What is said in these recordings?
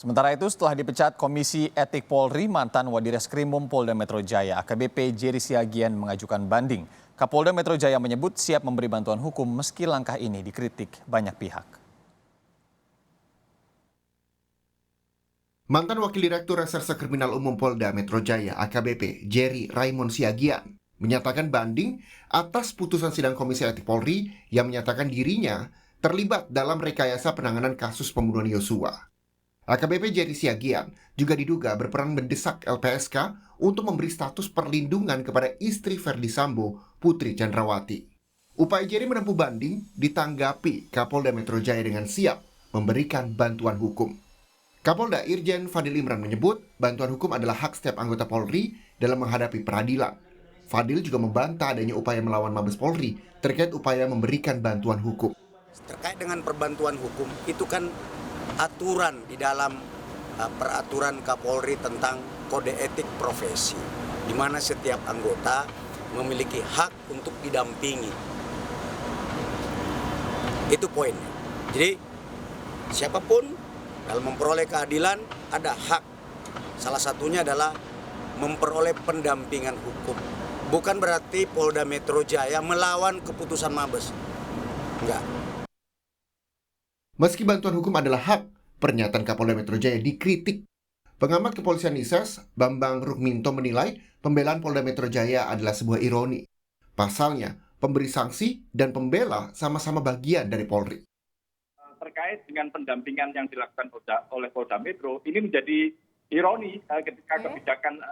Sementara itu, setelah dipecat Komisi Etik Polri, mantan Wadireskrimum Polda Metro Jaya AKBP Jerry Siagian mengajukan banding. Kapolda Metro Jaya menyebut siap memberi bantuan hukum meski langkah ini dikritik banyak pihak. Mantan Wakil Direktur Reserse Kriminal Umum Polda Metro Jaya AKBP Jerry Raymond Siagian menyatakan banding atas putusan sidang Komisi Etik Polri yang menyatakan dirinya terlibat dalam rekayasa penanganan kasus pembunuhan Yosua. AKBP Jerry Siagian juga diduga berperan mendesak LPSK untuk memberi status perlindungan kepada istri Verdi Sambo, Putri Chandrawati. Upaya Jerry menempuh banding ditanggapi Kapolda Metro Jaya dengan siap memberikan bantuan hukum. Kapolda Irjen Fadil Imran menyebut bantuan hukum adalah hak setiap anggota Polri dalam menghadapi peradilan. Fadil juga membantah adanya upaya melawan Mabes Polri terkait upaya memberikan bantuan hukum. Terkait dengan perbantuan hukum, itu kan aturan di dalam peraturan Kapolri tentang kode etik profesi, di mana setiap anggota memiliki hak untuk didampingi. Itu poinnya. Jadi siapapun dalam memperoleh keadilan ada hak. Salah satunya adalah memperoleh pendampingan hukum. Bukan berarti Polda Metro Jaya melawan keputusan Mabes. Enggak. Meski bantuan hukum adalah hak, pernyataan Kapolda Metro Jaya dikritik. Pengamat kepolisian ISES, Bambang Rukminto menilai pembelaan Polda Metro Jaya adalah sebuah ironi. Pasalnya, pemberi sanksi dan pembela sama-sama bagian dari Polri. Terkait dengan pendampingan yang dilakukan oleh Polda Metro, ini menjadi ironi ketika kebijakan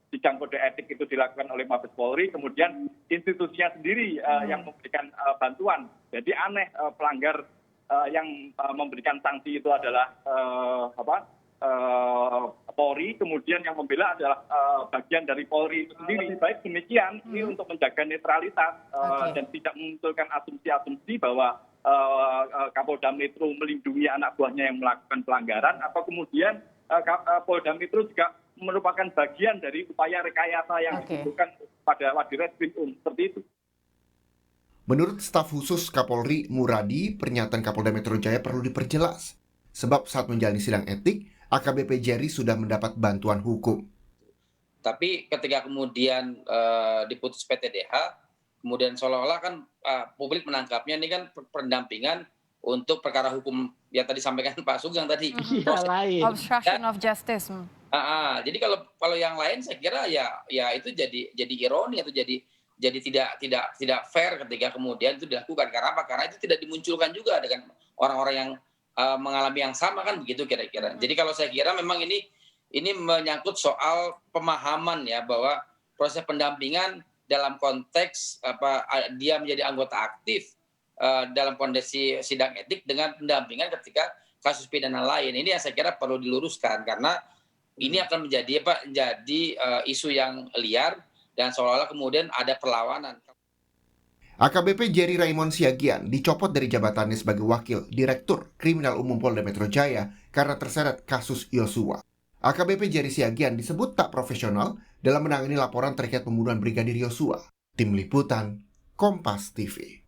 sidang kode etik itu dilakukan oleh Mabes Polri, kemudian institusinya sendiri yang memberikan bantuan. Jadi aneh pelanggar yang memberikan sanksi itu adalah Polri, kemudian yang membela adalah bagian dari Polri itu sendiri. Baik demikian, ini untuk menjaga netralitas dan tidak memunculkan asumsi-asumsi bahwa Kapolda Metro melindungi anak buahnya yang melakukan pelanggaran, atau kemudian Polda Metro juga merupakan bagian dari upaya rekayasa yang dilakukan pada Wadireskrim seperti itu. Menurut staf khusus Kapolri Muradi, pernyataan Kapolda Metro Jaya perlu diperjelas. Sebab saat menjalani sidang etik, AKBP Jerry sudah mendapat bantuan hukum. Tapi ketika kemudian diputus PTDH, kemudian seolah-olah kan publik menangkapnya ini kan pendampingan untuk perkara hukum yang tadi sampaikan Pak Sugeng tadi. Obstruction of justice. Jadi kalau yang lain saya kira ya itu jadi ironi atau jadi tidak fair ketika kemudian itu dilakukan. Karena apa? Karena itu tidak dimunculkan juga dengan orang-orang yang mengalami yang sama, kan begitu kira-kira. Jadi kalau saya kira memang ini menyangkut soal pemahaman ya, bahwa proses pendampingan dalam konteks dia menjadi anggota aktif dalam kondisi sidang etik dengan pendampingan ketika kasus pidana lain. Ini yang saya kira perlu diluruskan, karena ini akan menjadi isu yang liar dan seolah-olah kemudian ada perlawanan. AKBP Jerry Raymond Siagian dicopot dari jabatannya sebagai Wakil Direktur Kriminal Umum Polda Metro Jaya karena terseret kasus Yosua. AKBP Jerry Siagian disebut tak profesional dalam menangani laporan terkait pembunuhan Brigadir Yosua. Tim Liputan, Kompas TV.